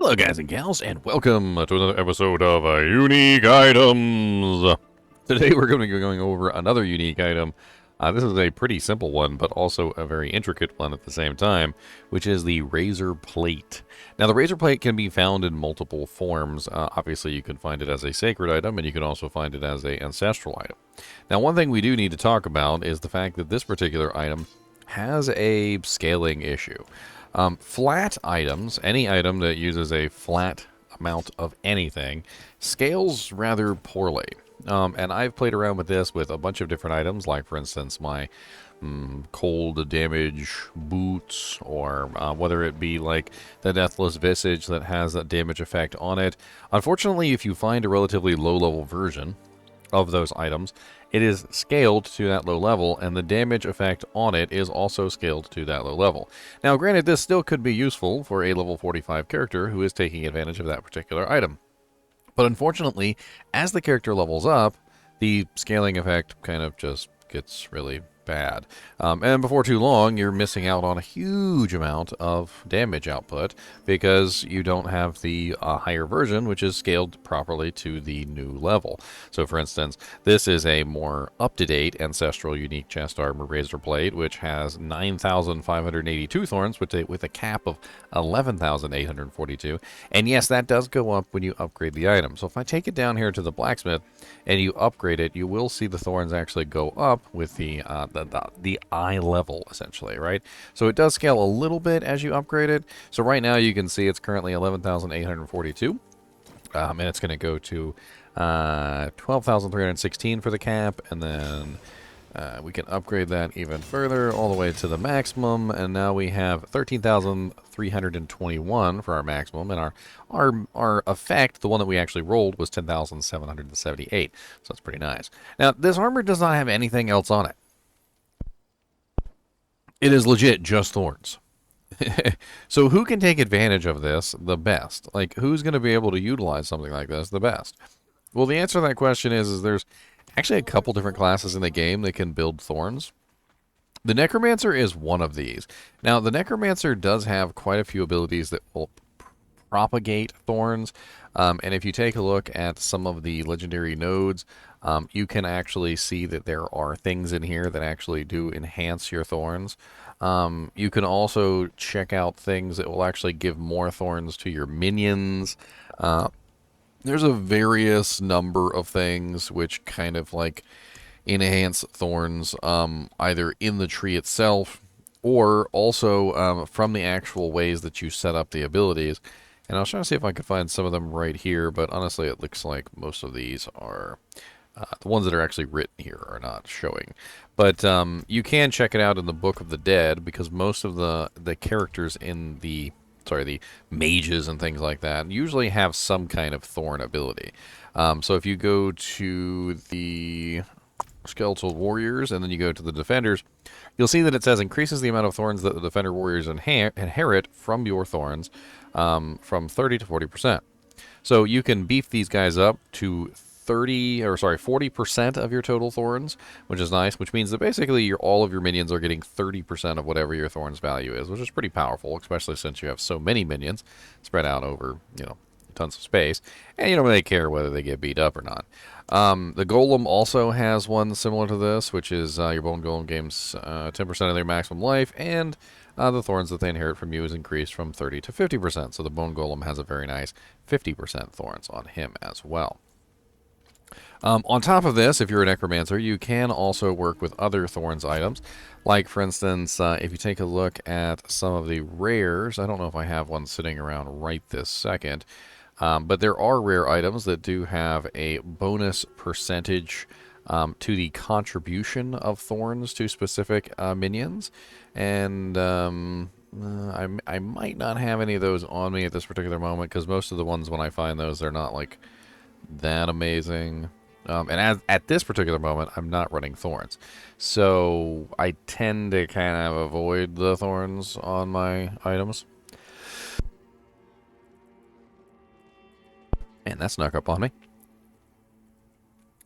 Hello guys and gals, and welcome to another episode of Unique Items. Today we're going to be going over another unique item. This is a pretty simple one, but also a very intricate one at the same time, which is the Razorplate. Now the Razorplate can be found in multiple forms. Obviously you can find it as a sacred item, and you can also find it as an ancestral item. Now one thing we do need to talk about is the fact that this particular item has a scaling issue. Flat items, any item that uses a flat amount of anything, scales rather poorly. And I've played around with this with a bunch of different items, like for instance my cold damage boots, or whether it be like the Deathless Visage that has that damage effect on it. Unfortunately, if you find a relatively low level version of those items, it is scaled to that low level, and the damage effect on it is also scaled to that low level. Now, granted, this still could be useful for a level 45 character who is taking advantage of that particular item. But unfortunately, as the character levels up, the scaling effect kind of just gets really bad. And before too long, you're missing out on a huge amount of damage output because you don't have the higher version, which is scaled properly to the new level. So for instance, this is a more up-to-date Ancestral Unique Chest Armor Razorplate, which has 9,582 thorns with a cap of 11,842. And yes, that does go up when you upgrade the item. So if I take it down here to the blacksmith and you upgrade it, you will see the thorns actually go up with the eye level, essentially, right? So it does scale a little bit as you upgrade it. So right now you can see it's currently 11,842, and it's going to go to 12,316 for the cap, and then we can upgrade that even further all the way to the maximum, and now we have 13,321 for our maximum, and our effect, the one that we actually rolled, was 10,778, so that's pretty nice. Now, this armor does not have anything else on it. It is legit just thorns. So who can take advantage of this the best? Like, who's going to be able to utilize something like this the best? Well, the answer to that question is there's actually a couple different classes in the game that can build thorns. The Necromancer is one of these. Now, the Necromancer does have quite a few abilities that will propagate thorns, and if you take a look at some of the legendary nodes, you can actually see that there are things in here that actually do enhance your thorns. You can also check out things that will actually give more thorns to your minions. There's a various number of things which kind of like enhance thorns, either in the tree itself or also from the actual ways that you set up the abilities. And I'll try to see if I can find some of them right here, but honestly it looks like most of these are the ones that are actually written here are not showing. But you can check it out in the Book of the Dead, because most of the characters in the mages and things like that usually have some kind of thorn ability. So if you go to the Skeletal Warriors and then you go to the Defenders, you'll see that it says increases the amount of thorns that the Defender Warriors inherit from your thorns from 30 to 40%. So you can beef these guys up to 40% of your total thorns, which is nice, which means that basically all of your minions are getting 30% of whatever your thorns value is, which is pretty powerful, especially since you have so many minions spread out over, tons of space, and you don't really care whether they get beat up or not. The Golem also has one similar to this, which is your Bone Golem gains 10% of their maximum life, and the thorns that they inherit from you is increased from 30 to 50%, so the Bone Golem has a very nice 50% thorns on him as well. On top of this, if you're a Necromancer, you can also work with other Thorns items. Like, for instance, if you take a look at some of the rares, I don't know if I have one sitting around right this second, but there are rare items that do have a bonus percentage to the contribution of Thorns to specific minions. And I might not have any of those on me at this particular moment, because most of the ones when I find those, they're not like that amazing. And at this particular moment, I'm not running Thorns. So I tend to kind of avoid the Thorns on my items. And that snuck up on me.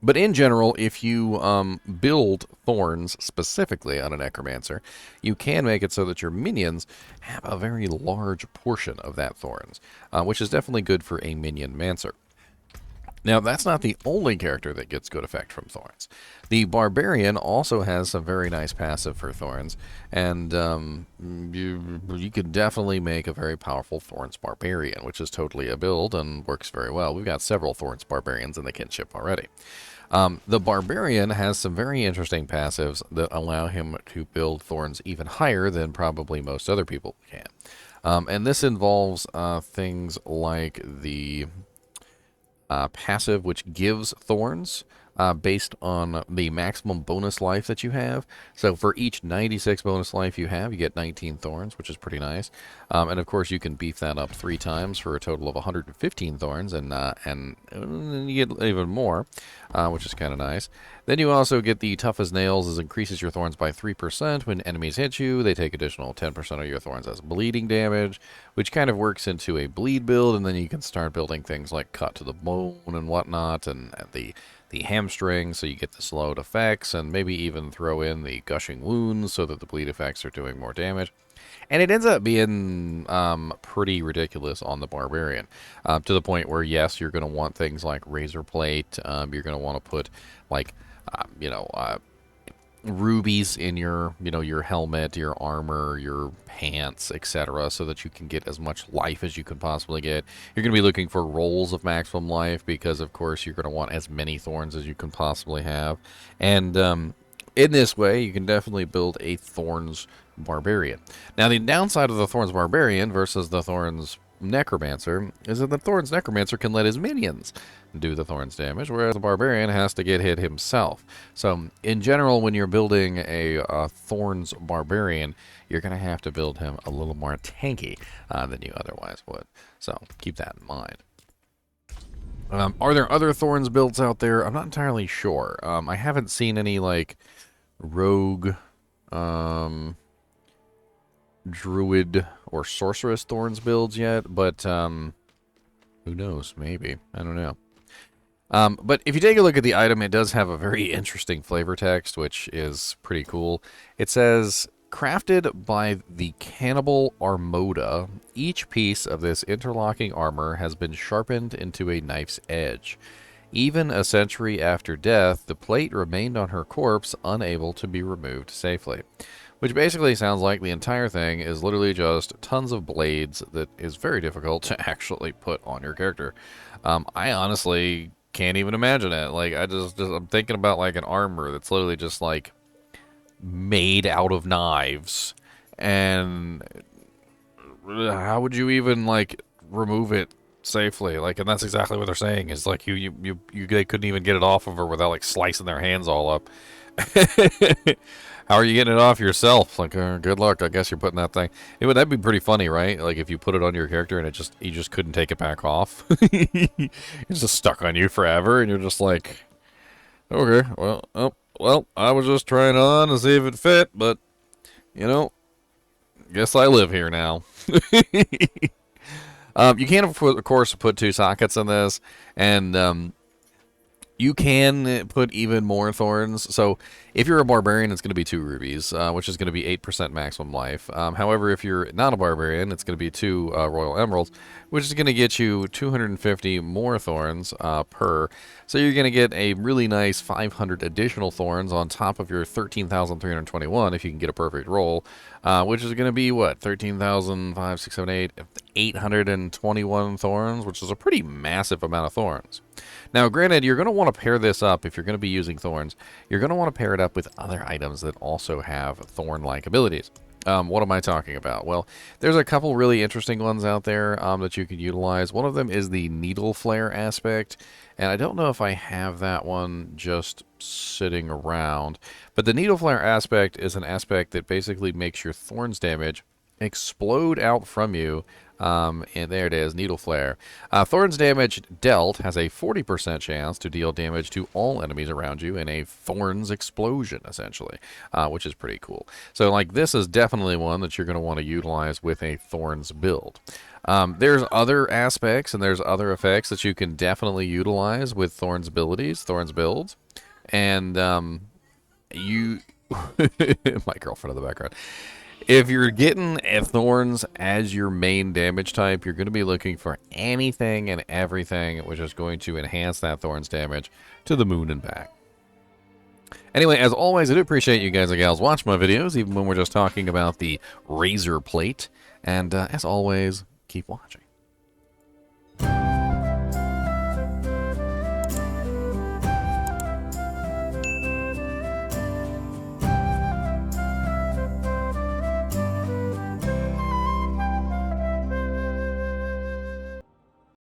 But in general, if you build Thorns specifically on a Necromancer, you can make it so that your minions have a very large portion of that Thorns, which is definitely good for a minion Mancer. Now, that's not the only character that gets good effect from Thorns. The Barbarian also has some very nice passive for Thorns, and you could definitely make a very powerful Thorns Barbarian, which is totally a build and works very well. We've got several Thorns Barbarians in the kinship already. The Barbarian has some very interesting passives that allow him to build Thorns even higher than probably most other people can. And this involves things like the passive, which gives Thorns based on the maximum bonus life that you have. So for each 96 bonus life you have, you get 19 Thorns, which is pretty nice. And of course, you can beef that up 3 times for a total of 115 Thorns, and you get even more, which is kind of nice. Then you also get the Tough as Nails, as increases your Thorns by 3%. When enemies hit you, they take additional 10% of your Thorns as bleeding damage, which kind of works into a bleed build, and then you can start building things like Cut to the Bone and whatnot, and the hamstring, so you get the slowed effects, and maybe even throw in the gushing wounds so that the bleed effects are doing more damage. And it ends up being pretty ridiculous on the Barbarian, to the point where, yes, you're going to want things like Razorplate. You're going to want to put, like, rubies in your helmet, your armor, your pants, etc., so that you can get as much life as you can possibly get. You're going to be looking for rolls of maximum life because, of course, you're going to want as many Thorns as you can possibly have. And in this way, you can definitely build a Thorns Barbarian. Now, the downside of the Thorns Barbarian versus the Thorns Necromancer is that the Thorns Necromancer can let his minions do the Thorns damage, whereas the Barbarian has to get hit himself. So, in general, when you're building a Thorns Barbarian, you're going to have to build him a little more tanky than you otherwise would. So, keep that in mind. Are there other Thorns builds out there? I'm not entirely sure. I haven't seen any, like, rogue, druid, or sorceress Thorns builds yet, but who knows? Maybe. I don't know. But if you take a look at the item, it does have a very interesting flavor text, which is pretty cool. It says, crafted by the Cannibal Armada, each piece of this interlocking armor has been sharpened into a knife's edge. Even a century after death, the plate remained on her corpse, unable to be removed safely. Which basically sounds like the entire thing is literally just tons of blades that is very difficult to actually put on your character. I honestly can't even imagine it. Like, I'm thinking about like an armor that's literally just like made out of knives, and how would you even like remove it safely? Like, and that's exactly what they're saying is like they couldn't even get it off of her without like slicing their hands all up. How are you getting it off yourself? Like, good luck. I guess you're putting that thing. That'd be pretty funny, right? Like if you put it on your character and you just couldn't take it back off. It's just stuck on you forever, and you're just like, okay, well, I was just trying on to see if it fit, but guess I live here now. You can, of course, put 2 sockets in this, and you can put even more Thorns. So if you're a Barbarian, it's going to be 2 rubies, which is going to be 8% maximum life. However, if you're not a Barbarian, it's going to be 2 Royal Emeralds, which is going to get you 250 more Thorns per. So you're going to get a really nice 500 additional Thorns on top of your 13,321 if you can get a perfect roll, which is going to be, what, 13,500, 6, 7, 8, 821 Thorns, which is a pretty massive amount of Thorns. Now, granted, you're going to want to pair this up, if you're going to be using Thorns, you're going to want to pair it up with other items that also have Thorn-like abilities. What am I talking about? Well, there's a couple really interesting ones out there that you can utilize. One of them is the Needle Flare aspect, and I don't know if I have that one just sitting around, but the Needle Flare aspect is an aspect that basically makes your Thorns damage explode out from you. And there it is, Needle Flare. Thorns damage dealt has a 40% chance to deal damage to all enemies around you in a Thorns explosion, essentially, which is pretty cool. So, like, this is definitely one that you're going to want to utilize with a Thorns build. There's other aspects and there's other effects that you can definitely utilize with Thorns abilities, Thorns builds, and you, my girlfriend in the background. If you're getting Thorns as your main damage type, you're going to be looking for anything and everything which is going to enhance that Thorns damage to the moon and back. Anyway, as always, I do appreciate you guys and gals watch my videos, even when we're just talking about the Razorplate. And as always, keep watching.